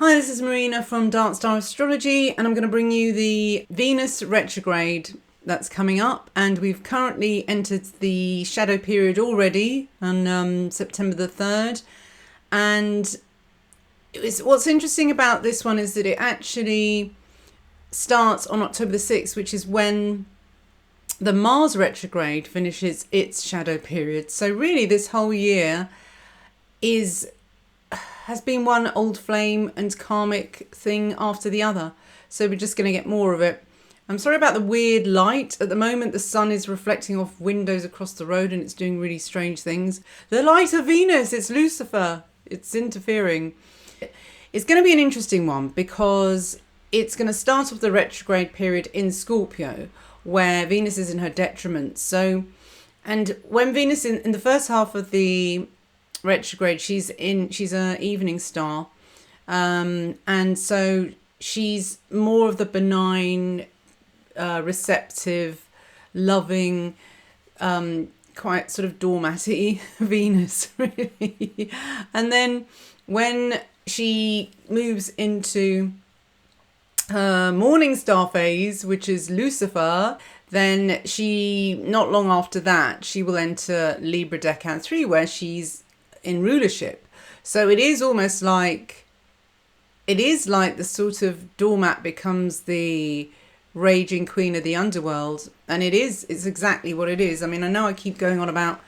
Hi, this is Marina from Dark Star Astrology, and I'm going to bring you the Venus retrograde that's coming up. And we've currently entered the shadow period already on September the 3rd. And what's interesting about this one is that it actually starts on October the 6th, which is when the Mars retrograde finishes its shadow period. So really this whole year has been one old flame and karmic thing after the other. So we're just going to get more of it. I'm sorry about the weird light. At the moment, the sun is reflecting off windows across the road and it's doing really strange things. The light of Venus, it's Lucifer. It's interfering. It's going to be an interesting one because it's going to start off the retrograde period in Scorpio, where Venus is in her detriment. So, and when Venus in the first half of the retrograde, she's an evening star, and so she's more of the benign, receptive, loving, quite sort of doormatty Venus, really. And then when she moves into her morning star phase, which is Lucifer, then not long after that, she will enter Libra Deccan 3, where she's in rulership. So it is almost like, the sort of doormat becomes the raging queen of the underworld. And it's exactly what it is. I mean, I know I keep going on about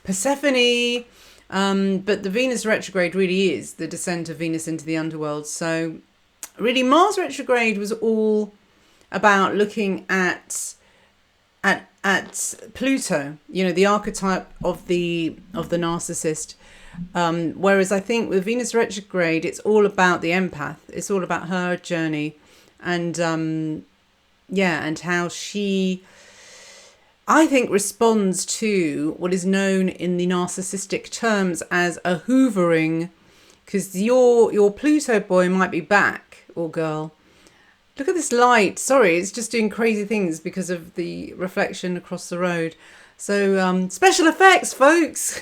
Persephone, but the Venus retrograde really is the descent of Venus into the underworld. So really Mars retrograde was all about looking at Pluto, the archetype of the narcissist. Whereas I think with Venus retrograde, it's all about the empath. It's all about her journey and how she, I think, responds to what is known in the narcissistic terms as a hoovering, because your Pluto boy might be back, or girl. Look at this light. Sorry, it's just doing crazy things because of the reflection across the road. So special effects, folks.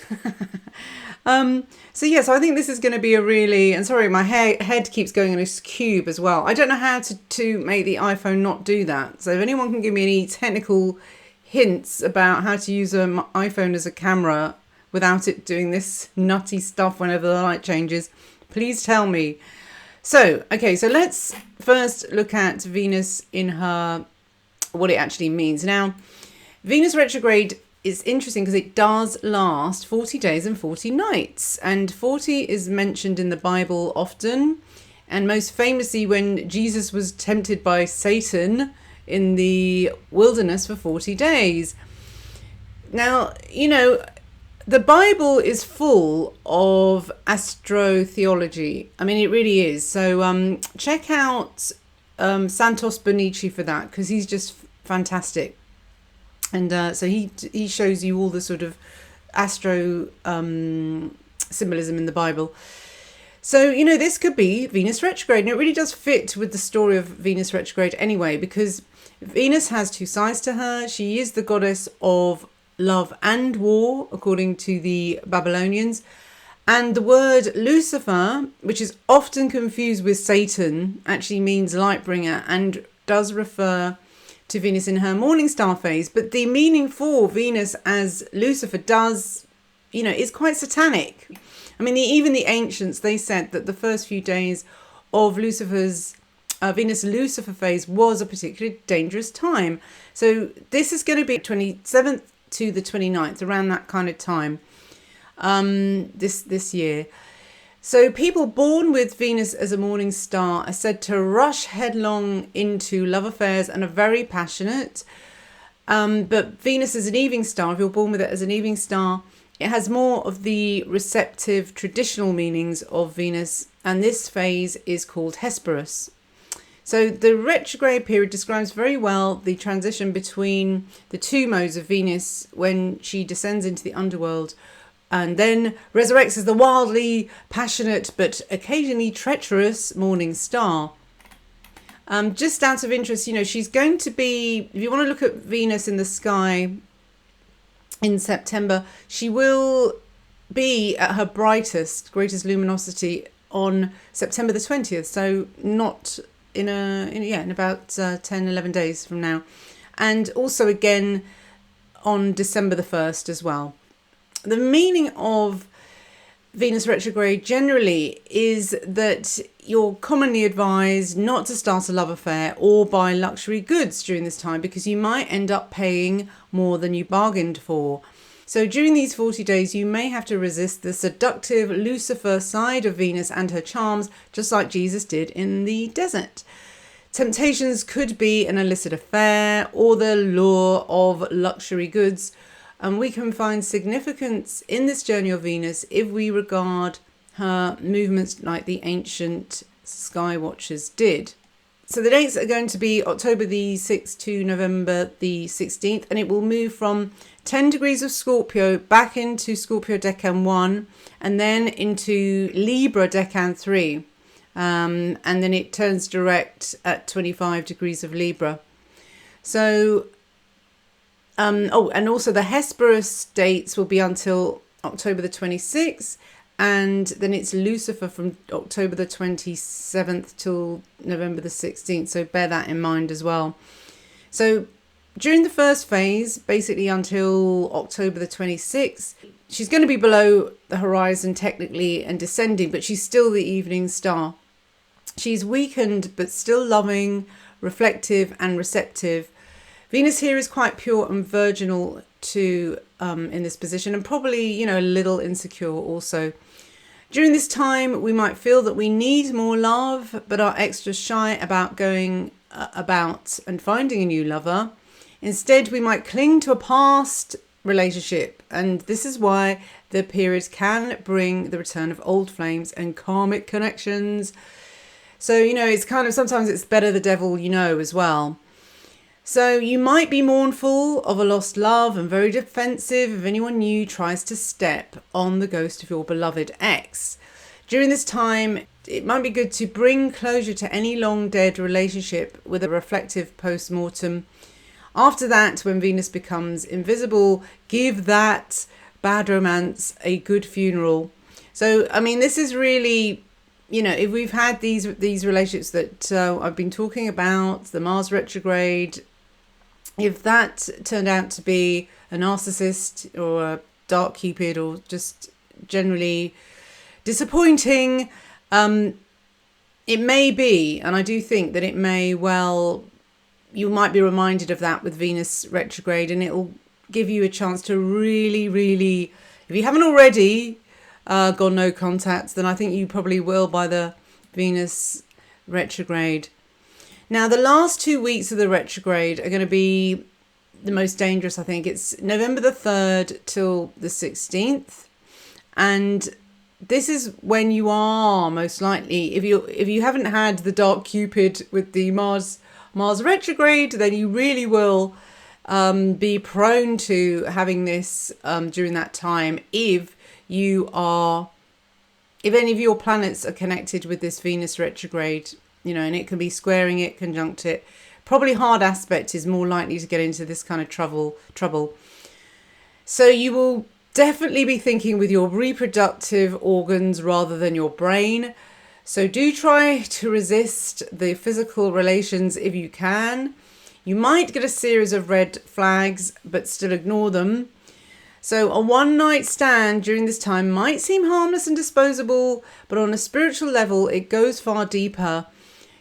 So I think this is going to be a really, and sorry, my head keeps going in this cube as well. I don't know how to make the iPhone not do that. So if anyone can give me any technical hints about how to use an iPhone as a camera without it doing this nutty stuff whenever the light changes, please tell me. So, okay, so let's first look at Venus in what it actually means. Now, Venus retrograde is interesting because it does last 40 days and 40 nights. And 40 is mentioned in the Bible often. And most famously when Jesus was tempted by Satan in the wilderness for 40 days. Now, the Bible is full of astrotheology. I mean, it really is. So check out Santos Bonici for that, because he's just fantastic. And so he shows you all the sort of astro symbolism in the Bible. So, this could be Venus retrograde. And it really does fit with the story of Venus retrograde anyway, because Venus has two sides to her. She is the goddess of love and war, according to the Babylonians. And the word Lucifer, which is often confused with Satan, actually means light bringer and does refer to Venus in her morning star phase. But the meaning for Venus as Lucifer is quite satanic. I mean, even the ancients, they said that the first few days of Lucifer's Venus Lucifer phase was a particularly dangerous time. So this is going to be 27th to the 29th, around that kind of time, this year. So people born with Venus as a morning star are said to rush headlong into love affairs and are very passionate. But Venus is an evening star. If you're born with it as an evening star, it has more of the receptive traditional meanings of Venus. And this phase is called Hesperus. So the retrograde period describes very well the transition between the two modes of Venus when she descends into the underworld and then resurrects as the wildly passionate but occasionally treacherous morning star. Just out of interest, she's going to be, if you want to look at Venus in the sky in September, she will be at her brightest, greatest luminosity on September the 20th. So not in about 10, 11 days from now. And also again on December the 1st as well. The meaning of Venus retrograde generally is that you're commonly advised not to start a love affair or buy luxury goods during this time, because you might end up paying more than you bargained for. So during these 40 days, you may have to resist the seductive Lucifer side of Venus and her charms, just like Jesus did in the desert. Temptations could be an illicit affair or the lure of luxury goods, and we can find significance in this journey of Venus if we regard her movements like the ancient sky watchers did. So the dates are going to be October the 6th to November the 16th, and it will move from 10 degrees of Scorpio back into Scorpio Decan 1 and then into Libra Decan 3. And then it turns direct at 25 degrees of Libra. So, and also the Hesperus dates will be until October the 26th, and then it's Lucifer from October the 27th till November the 16th. So bear that in mind as well. So during the first phase, basically until October the 26th, she's going to be below the horizon technically and descending, but she's still the evening star. She's weakened, but still loving, reflective and receptive. Venus here is quite pure and virginal too in this position, and probably, a little insecure also. During this time, we might feel that we need more love, but are extra shy about going about and finding a new lover. Instead, we might cling to a past relationship, and this is why the period can bring the return of old flames and karmic connections. So, it's kind of, sometimes it's better the devil you know as well. So you might be mournful of a lost love and very defensive if anyone new tries to step on the ghost of your beloved ex. During this time, it might be good to bring closure to any long dead relationship with a reflective post-mortem. After that, when Venus becomes invisible, give that bad romance a good funeral. So, this is really, if we've had these relationships that I've been talking about, the Mars retrograde, if that turned out to be a narcissist or a dark Cupid or just generally disappointing, it may be, and I do think that it may well, you might be reminded of that with Venus retrograde, and it will give you a chance to really, really, if you haven't already got no contacts, then I think you probably will by the Venus retrograde. Now, the last 2 weeks of the retrograde are going to be the most dangerous, I think. It's November the 3rd till the 16th. And this is when you are most likely, if you haven't had the dark Cupid with the Mars retrograde, then you really will be prone to having this during that time if any of your planets are connected with this Venus retrograde, and it can be squaring it, conjunct it. Probably hard aspect is more likely to get into this kind of trouble. So you will definitely be thinking with your reproductive organs rather than your brain. So do try to resist the physical relations if you can. You might get a series of red flags, but still ignore them. So a one-night stand during this time might seem harmless and disposable, but on a spiritual level, it goes far deeper.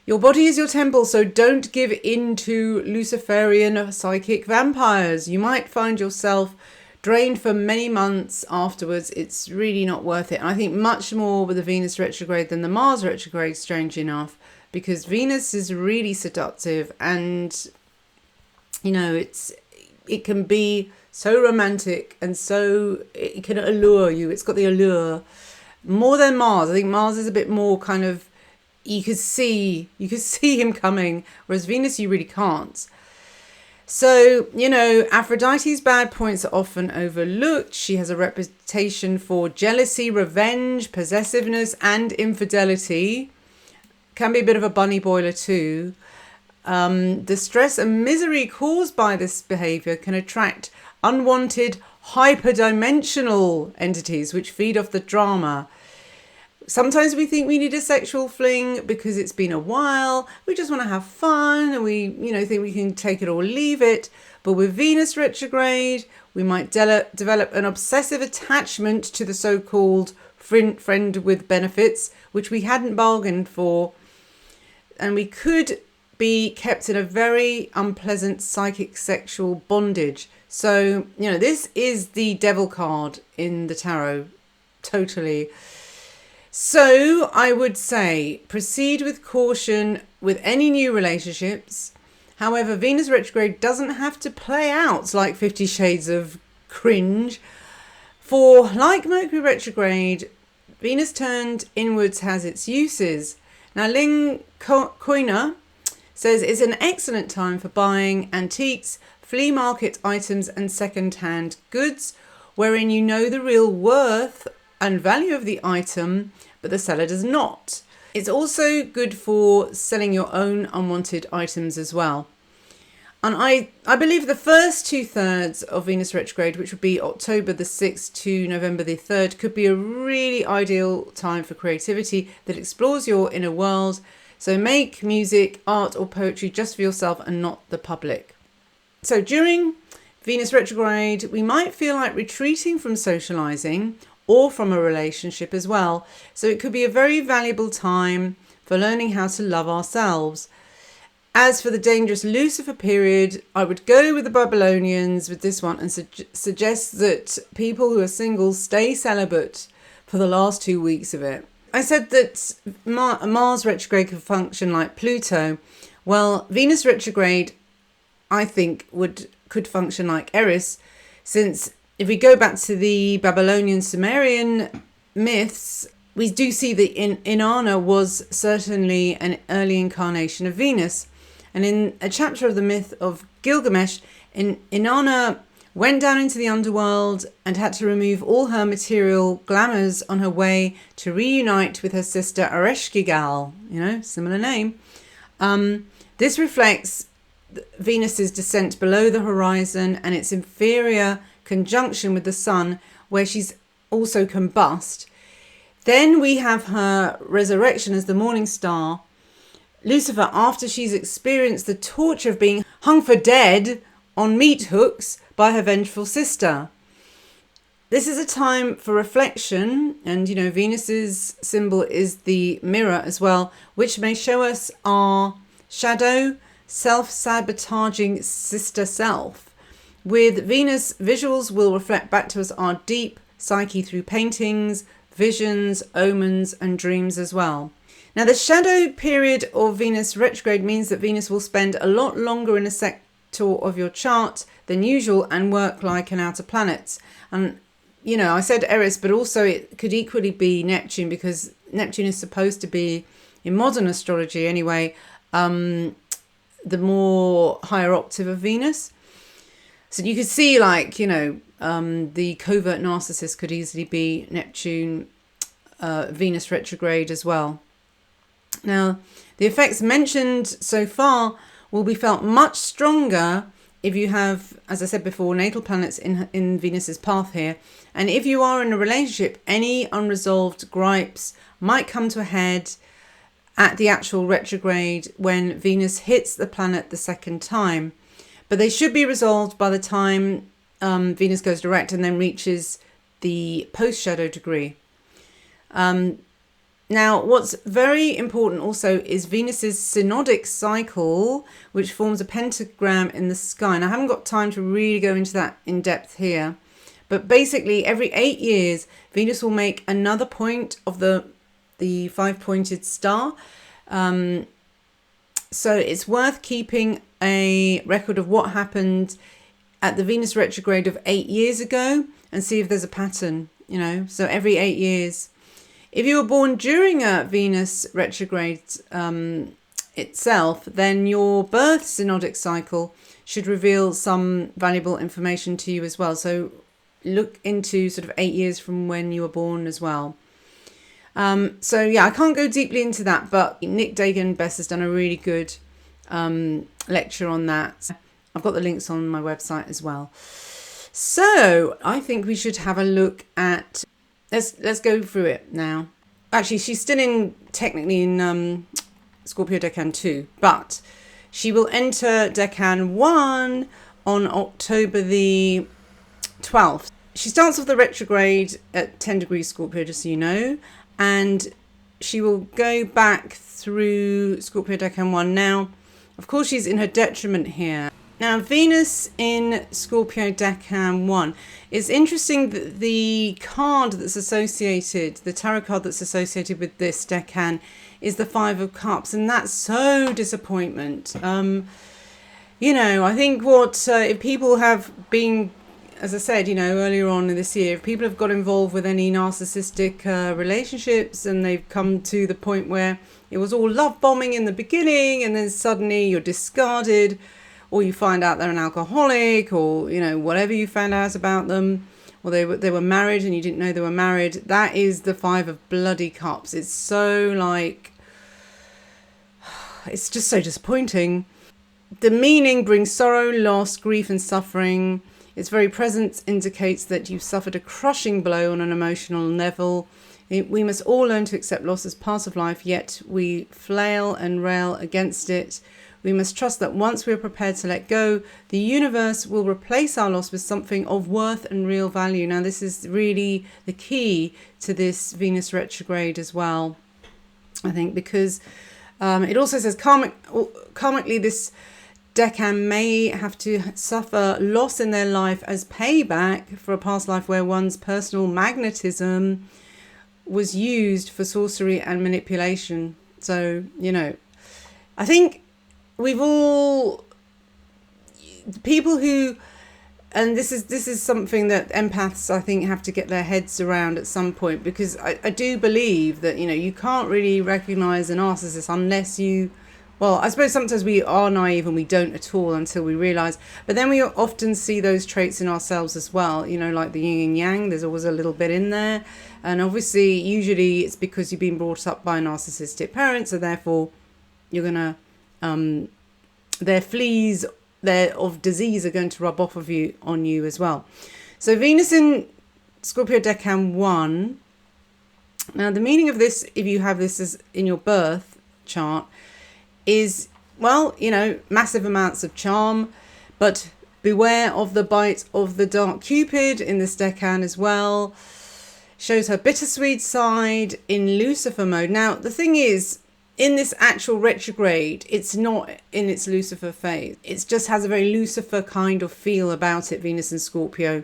Your body is your temple, so don't give in to Luciferian psychic vampires. You might find yourself drained for many months afterwards. It's really not worth it. And I think much more with the Venus retrograde than the Mars retrograde, strangely enough, because Venus is really seductive and, it can be so romantic and so it can allure you. It's got the allure more than Mars. I think Mars is a bit more kind of, you could see him coming, whereas Venus you really can't. So, Aphrodite's bad points are often overlooked. She has a reputation for jealousy, revenge, possessiveness, and infidelity. Can be a bit of a bunny boiler too. The stress and misery caused by this behavior can attract unwanted hyperdimensional entities which feed off the drama. Sometimes we think we need a sexual fling because it's been a while. We just want to have fun and we, think we can take it or leave it. But with Venus retrograde, we might develop an obsessive attachment to the so-called friend with benefits, which we hadn't bargained for. And we could be kept in a very unpleasant psychic sexual bondage. So, this is the devil card in the tarot. Totally. So I would say proceed with caution with any new relationships. However, Venus retrograde doesn't have to play out like 50 Shades of cringe. For like Mercury retrograde, Venus turned inwards has its uses. Now, Ling Koiner says it's an excellent time for buying antiques, flea market items and second-hand goods, wherein you know the real worth and value of the item, but the seller does not. It's also good for selling your own unwanted items as well. And I believe the first 2/3 of Venus retrograde, which would be October the 6th to November the 3rd, could be a really ideal time for creativity that explores your inner world. So make music, art or poetry just for yourself and not the public. So during Venus retrograde, we might feel like retreating from socializing or from a relationship as well. So it could be a very valuable time for learning how to love ourselves. As for the dangerous Lucifer period, I would go with the Babylonians with this one and suggest that people who are single stay celibate for the last 2 weeks of it. I said that Mars retrograde could function like Pluto. Well, Venus retrograde, I think, could function like Eris, since if we go back to the Babylonian Sumerian myths, we do see that Inanna was certainly an early incarnation of Venus. And in a chapter of the myth of Gilgamesh, Inanna went down into the underworld and had to remove all her material glamours on her way to reunite with her sister Ereshkigal, similar name. This reflects Venus's descent below the horizon and its inferior conjunction with the sun, where she's also combust. Then we have her resurrection as the morning star, Lucifer, after she's experienced the torture of being hung for dead on meat hooks by her vengeful sister. This is a time for reflection, and Venus's symbol is the mirror as well, which may show us our shadow, self-sabotaging sister self. With Venus, visuals will reflect back to us our deep psyche through paintings, visions, omens and dreams as well. Now, the shadow period of Venus retrograde means that Venus will spend a lot longer in a sector of your chart than usual and work like an outer planet. And, I said Eris, but also it could equally be Neptune, because Neptune is supposed to be, in modern astrology anyway, the more higher octave of Venus. So you could see, the covert narcissist could easily be Neptune, Venus retrograde as well. Now, the effects mentioned so far will be felt much stronger if you have, as I said before, natal planets in Venus's path here. And if you are in a relationship, any unresolved gripes might come to a head at the actual retrograde when Venus hits the planet the second time. But they should be resolved by the time Venus goes direct and then reaches the post-shadow degree. Now, what's very important also is Venus's Synodic Cycle, which forms a pentagram in the sky. And I haven't got time to really go into that in depth here. But basically, every 8 years, Venus will make another point of the five-pointed star. So it's worth keeping a record of what happened at the Venus retrograde of 8 years ago and see if there's a pattern, So every 8 years. If you were born during a Venus retrograde itself, then your birth synodic cycle should reveal some valuable information to you as well. So look into sort of 8 years from when you were born as well. I can't go deeply into that, but Nick Dagan-Bess has done a really good lecture on that. I've got the links on my website as well. So I think we should have a look at, let's go through it now. actually, she's still technically in Scorpio Decan 2, but she will enter Decan 1 on October the 12th. She starts off the retrograde at 10 degrees Scorpio, just so you know, and she will go back through Scorpio Decan 1. Now, of course, she's in her detriment here. Now, Venus in Scorpio Decan 1. It's interesting that the card that's associated, the tarot card that's associated with this Decan, is the Five of Cups, and that's so disappointment. You know, I think if people have been, as I said, you know, earlier on in this year, if people have got involved with any narcissistic relationships and they've come to the point where it was all love bombing in the beginning and then suddenly you're discarded, or you find out they're an alcoholic, or, you know, whatever you found out about them, or they were married and you didn't know they were married, that is the Five of bloody Cups. It's so like, it's just so disappointing. The meaning brings sorrow, loss, grief and suffering. Its very presence indicates that you've suffered a crushing blow on an emotional level. We must all learn to accept loss as part of life, yet we flail and rail against it. We must trust that once we are prepared to let go, the universe will replace our loss with something of worth and real value. Now, this is really the key to this Venus retrograde as well, I think, because it also says karmically this Decan may have to suffer loss in their life as payback for a past life where one's personal magnetism was used for sorcery and manipulation. So, you know, I think we've all, people who, and this is something that empaths, I think, have to get their heads around at some point, because I do believe that, you know, you can't really recognize a narcissist unless you, well, I suppose sometimes we are naive and we don't at all until we realize, but then we often see those traits in ourselves as well, you know, like the yin and yang, there's always a little bit in there. And obviously, usually it's because you've been brought up by a narcissistic parent, so therefore you're going to, their fleas of disease are going to rub off of you on you as well. So Venus in Scorpio Decan 1. Now, the meaning of this, if you have this as in your birth chart, is, well, you know, massive amounts of charm, but beware of the bite of the dark Cupid in this Decan as well. Shows her bittersweet side in Lucifer mode. Now, the thing is, in this actual retrograde, it's not in its Lucifer phase. It just has a very Lucifer kind of feel about it, Venus and Scorpio.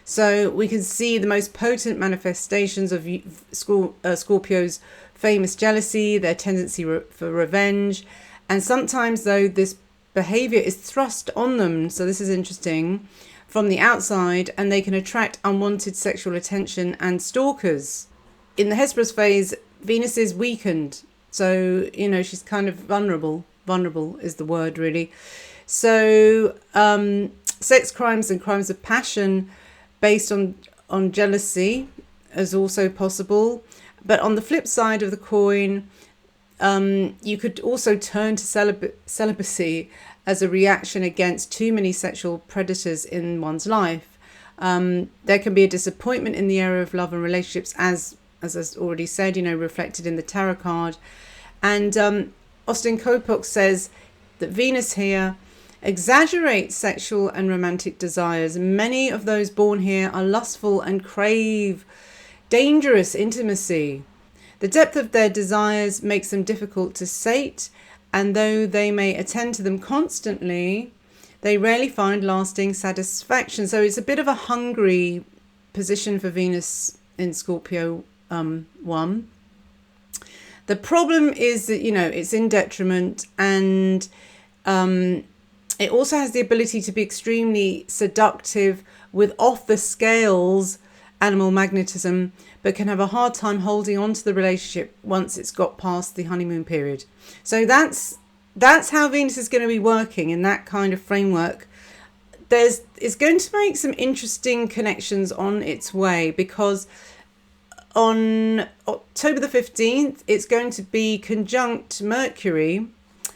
So we can see the most potent manifestations of Scorpio's famous jealousy, their tendency for revenge. And sometimes, though, this behavior is thrust on them. So this is interesting, from the outside, and they can attract unwanted sexual attention and stalkers. In the Hesperus phase, Venus is weakened. So, you know, she's kind of vulnerable. Vulnerable is the word, really. So sex crimes and crimes of passion based on jealousy is also possible. But on the flip side of the coin, you could also turn to celibacy as a reaction against too many sexual predators in one's life. There can be a disappointment in the area of love and relationships, as I already said, you know, reflected in the tarot card. And Austin Kopok says that Venus here exaggerates sexual and romantic desires. Many of those born here are lustful and crave dangerous intimacy. The depth of their desires makes them difficult to sate, and though they may attend to them constantly, they rarely find lasting satisfaction. So it's a bit of a hungry position for Venus in Scorpio 1. The problem is that, you know, it's in detriment, and it also has the ability to be extremely seductive with off the scales animal magnetism, but can have a hard time holding on to the relationship once it's got past the honeymoon period. So that's how Venus is going to be working in that kind of framework. It's going to make some interesting connections on its way, because on October the 15th, it's going to be conjunct Mercury,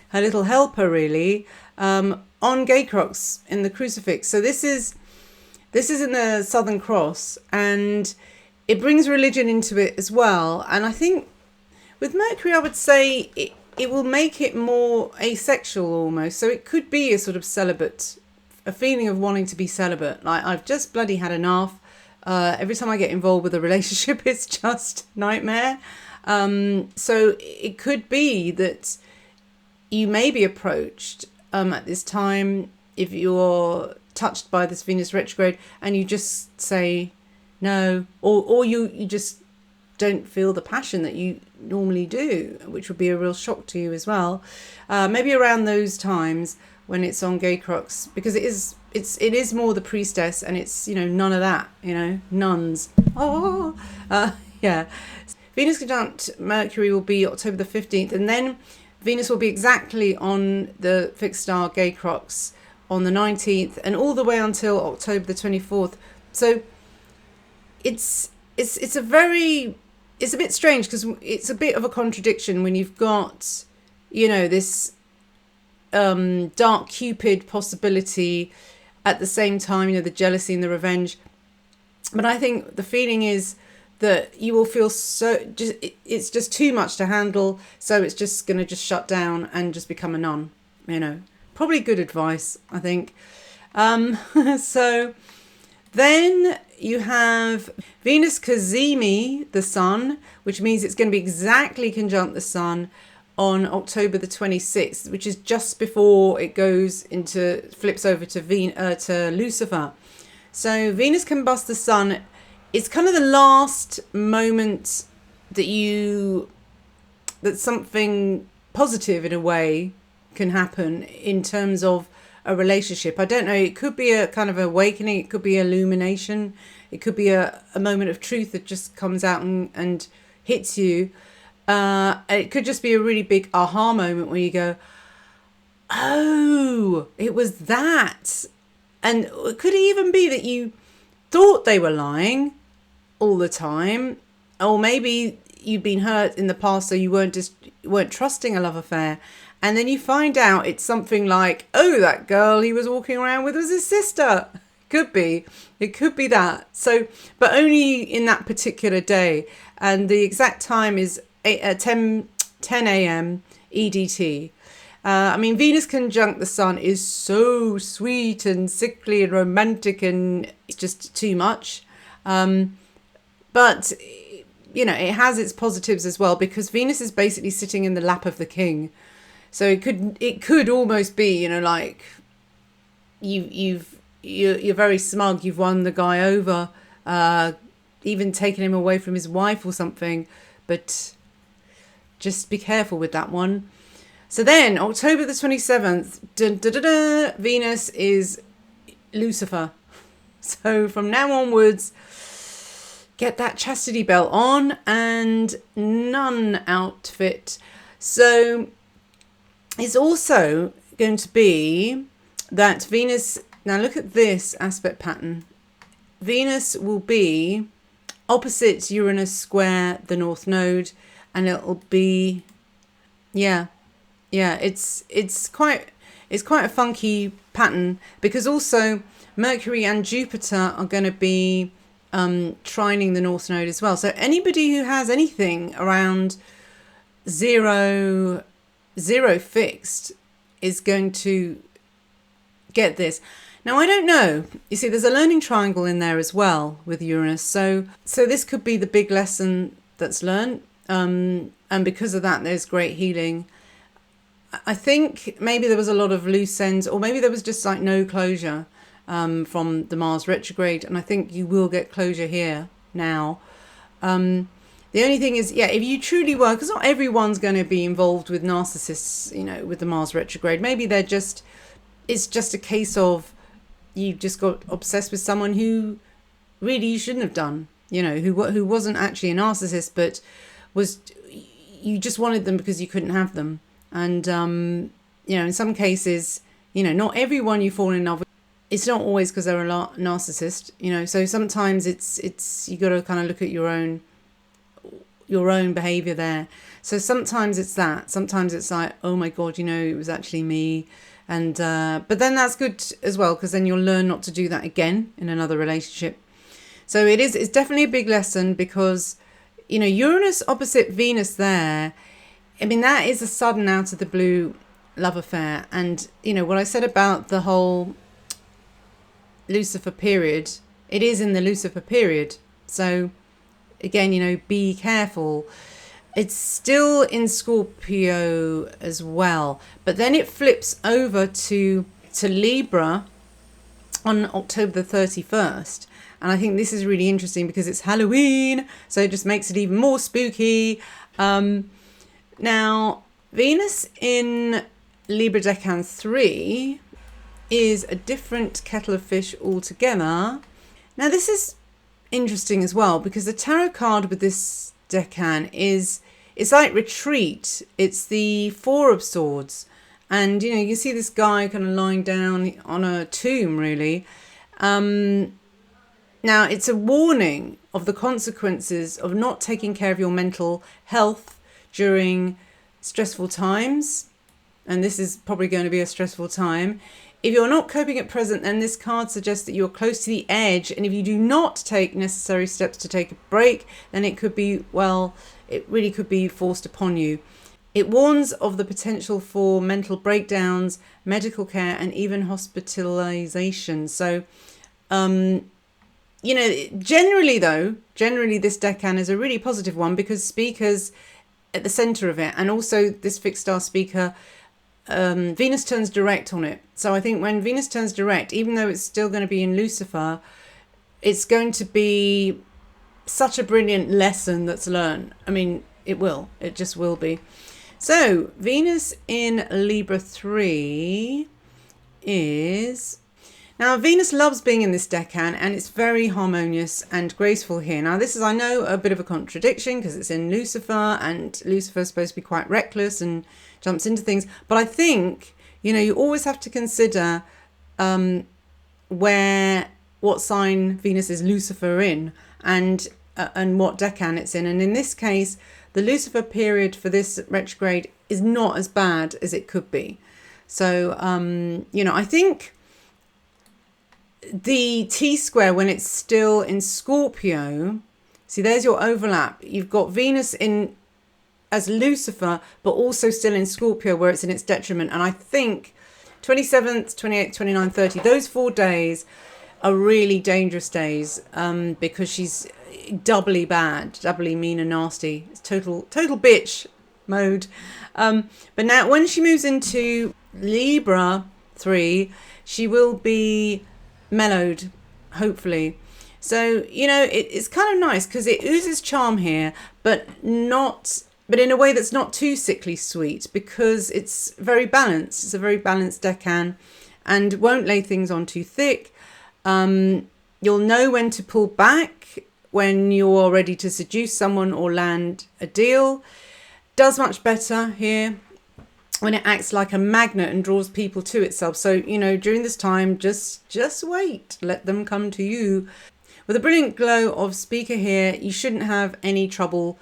her little helper really, on Gaycrox in the crucifix. So this is in the Southern Cross, and it brings religion into it as well. And I think with Mercury, I would say it will make it more asexual almost. So it could be a sort of celibate, a feeling of wanting to be celibate. Like, I've just bloody had enough. Every time I get involved with a relationship, it's just nightmare. So it could be that you may be approached at this time if you're touched by this Venus retrograde and you just say no, or you just don't feel the passion that you normally do, which would be a real shock to you as well. Maybe around those times when it's on Gay Crux, because it is more the priestess, and it's, none of that, nuns. Yeah. Venus conjunct Mercury will be October the 15th, and then Venus will be exactly on the fixed star Gay Crux on the 19th, and all the way until October the 24th. So it's a bit strange, because it's a bit of a contradiction when you've got, this dark Cupid possibility at the same time, the jealousy and the revenge. But I think the feeling is that you will feel it's just too much to handle, so it's just going to just shut down and just become a nun. Probably good advice, I think. So then you have Venus Kazemi the Sun, which means it's going to be exactly conjunct the Sun on October the 26th, which is just before it flips over to Lucifer. So Venus combust the Sun. It's kind of the last moment that something positive in a way can happen in terms of a relationship. I don't know, it could be a kind of awakening, it could be illumination, it could be a moment of truth that just comes out and hits you. It could just be a really big aha moment where you go, oh, it was that. And it could even be that you thought they were lying all the time, or maybe you've been hurt in the past, so you weren't trusting a love affair, and then you find out it's something like, oh, that girl he was walking around with was his sister. It could be that. So, but only in that particular day, and the exact time is 10 a.m. EDT. Venus conjunct the Sun is so sweet and sickly and romantic, and it's just too much. But, it has its positives as well, because Venus is basically sitting in the lap of the king. So it could almost be, like you're very smug. You've won the guy over, even taken him away from his wife or something. But just be careful with that one. So then October the 27th, Venus is Lucifer. So from now onwards, get that chastity belt on and nun outfit. So it's also going to be that Venus, now look at this aspect pattern. Venus will be opposite Uranus square the North Node, and it'll be, it's quite a funky pattern, because also Mercury and Jupiter are going to be trining the North Node as well. So anybody who has anything around zero fixed is going to get this. Now, I don't know. You see, there's a learning triangle in there as well with Uranus. So this could be the big lesson that's learned. And because of that, there's great healing. I think maybe there was a lot of loose ends, or maybe there was just like no closure from the Mars retrograde. And I think you will get closure here now. The only thing is, if you truly were, because not everyone's going to be involved with narcissists, with the Mars retrograde. Maybe it's just a case of you just got obsessed with someone who really you shouldn't have done, who wasn't actually a narcissist, but you just wanted them because you couldn't have them. And, in some cases, not everyone you fall in love with, it's not always because they're a narcissist, so sometimes it's you got to kind of look at your own behavior there. So sometimes it's that, sometimes it's like, oh my God, it was actually me. And but then that's good as well, because then you'll learn not to do that again in another relationship. So it's definitely a big lesson because, Uranus opposite Venus there, I mean, that is a sudden out of the blue love affair. And, what I said about the whole Lucifer period, it is in the Lucifer period. So again, be careful. It's still in Scorpio as well, but then it flips over to Libra on October the 31st. And I think this is really interesting because it's Halloween, so it just makes it even more spooky. Now, Venus in Libra Decan 3 is a different kettle of fish altogether. Now, this is interesting as well because the tarot card with this decan it's like retreat. It's the Four of Swords, and you see this guy kind of lying down on a tomb, really. Now it's a warning of the consequences of not taking care of your mental health during stressful times, and this is probably going to be a stressful time. If you're not coping at present, then this card suggests that you're close to the edge. And if you do not take necessary steps to take a break, then it could be, it really could be forced upon you. It warns of the potential for mental breakdowns, medical care, and even hospitalization. So, generally this decan is a really positive one because speakers at the center of it, and also this fixed star speaker, Venus turns direct on it. So I think when Venus turns direct, even though it's still going to be in Lucifer, it's going to be such a brilliant lesson that's learned. I mean, it just will be. So Venus in Libra 3 is... Now, Venus loves being in this decan, and it's very harmonious and graceful here. Now, this is, I know, a bit of a contradiction because it's in Lucifer, and Lucifer is supposed to be quite reckless and jumps into things. But I think, you always have to consider what sign Venus is Lucifer in, and what decan it's in. And in this case, the Lucifer period for this retrograde is not as bad as it could be. So, I think the T-square, when it's still in Scorpio, see, there's your overlap. You've got Venus in as Lucifer, but also still in Scorpio where it's in its detriment. And I think 27th, 28th, 29th, 30, those 4 days are really dangerous days because she's doubly bad, doubly mean and nasty. It's total bitch mode. But now when she moves into Libra 3, she will be mellowed, hopefully. So it's kind of nice because it oozes charm here, but in a way that's not too sickly sweet because it's very balanced. It's a very balanced decan and won't lay things on too thick. You'll know when to pull back when you're ready to seduce someone or land a deal. Does much better here when it acts like a magnet and draws people to itself. So, during this time, just wait. Let them come to you. With a brilliant glow of speaker here, you shouldn't have any trouble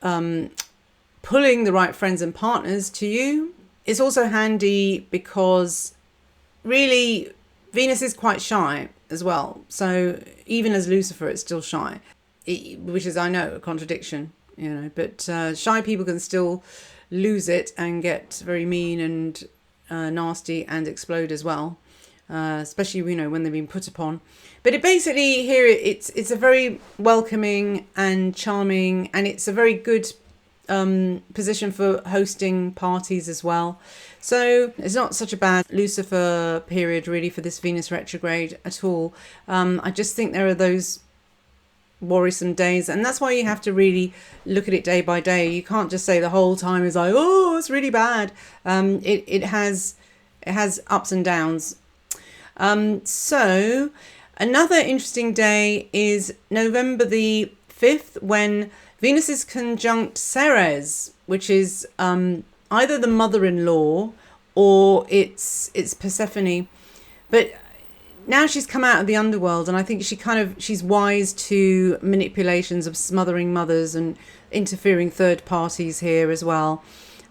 pulling the right friends and partners to you. It's also handy because really Venus is quite shy as well. So even as Lucifer, it's still shy, which is, I know, a contradiction, but shy people can still lose it and get very mean and nasty and explode as well, especially when they've been put upon. But it basically here it's a very welcoming and charming, and it's a very good position for hosting parties as well. So it's not such a bad Lucifer period really for this Venus retrograde at all. I just think there are those worrisome days, and that's why you have to really look at it day by day. You can't just say the whole time is like, oh, it's really bad. It has ups and downs. So another interesting day is November the 5th when Venus is conjunct Ceres, which is either the mother-in-law or it's Persephone. But now she's come out of the underworld, and I think she's wise to manipulations of smothering mothers and interfering third parties here as well.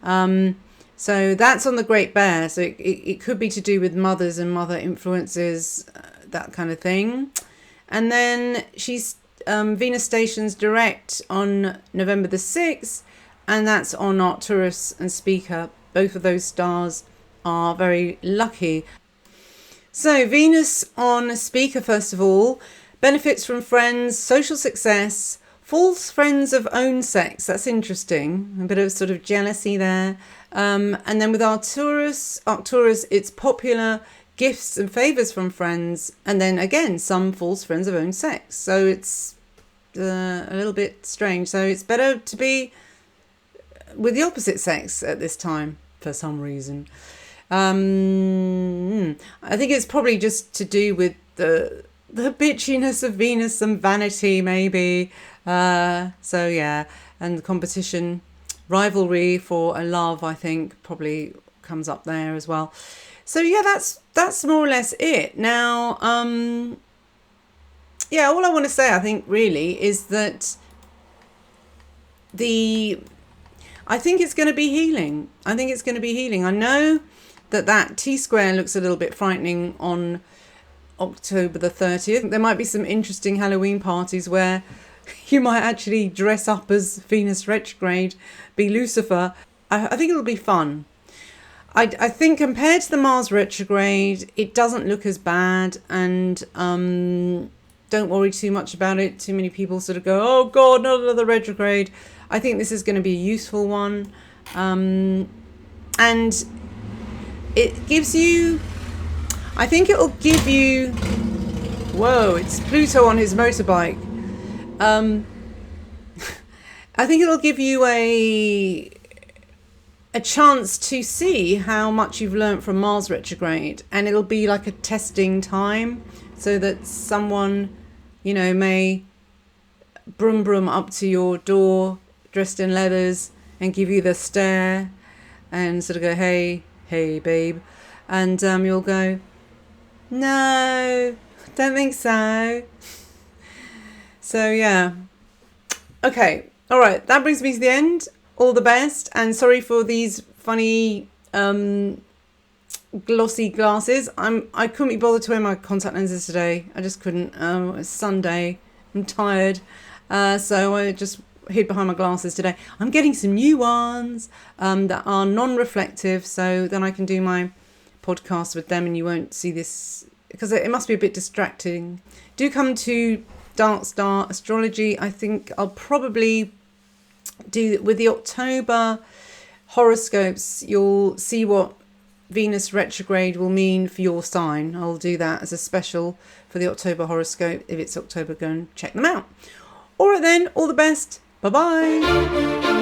So that's on the Great Bear. So it could be to do with mothers and mother influences, that kind of thing. And then she's Venus stations direct on November the 6th, and that's on Arcturus and Speaker. Both of those stars are very lucky. So Venus on Speaker, first of all, benefits from friends, social success, false friends of own sex. That's interesting. A bit of sort of jealousy there. And then with Arcturus, it's popular gifts and favours from friends. And then again, some false friends of own sex. So it's a little bit strange. So it's better to be with the opposite sex at this time for some reason. I think it's probably just to do with the bitchiness of Venus and vanity, maybe. So yeah, and the competition, rivalry for a love, I think, probably comes up there as well. So yeah, that's more or less it. Now, yeah, all I want to say, I think, really, is that I think it's going to be healing. I think it's going to be healing. I know that T-square looks a little bit frightening on October the 30th. There might be some interesting Halloween parties where you might actually dress up as Venus retrograde, be Lucifer. I think it'll be fun. I think compared to the Mars retrograde, it doesn't look as bad, and don't worry too much about it. Too many people sort of go, oh God, not another retrograde. I think this is going to be a useful one. And it gives you, I think it will give you, whoa, it's Pluto on his motorbike. I think it'll give you a chance to see how much you've learnt from Mars retrograde, and it'll be like a testing time, so that someone, you know, may brum up to your door dressed in leathers and give you the stare and sort of go, hey babe, and you'll go, no, don't think so. So yeah, okay, all right, that brings me to the end. All the best, and sorry for these funny glossy glasses. I couldn't be bothered to wear my contact lenses today. I just couldn't. It's Sunday, I'm tired, so I just hid behind my glasses today. I'm getting some new ones that are non-reflective, so then I can do my podcast with them and you won't see this, because it must be a bit distracting. Do come to Dark Star Astrology. I think I'll probably do with the October horoscopes. You'll see what Venus retrograde will mean for your sign. I'll do that as a special for the October horoscope. If it's October, go and check them out. All right then, all the best. Bye bye.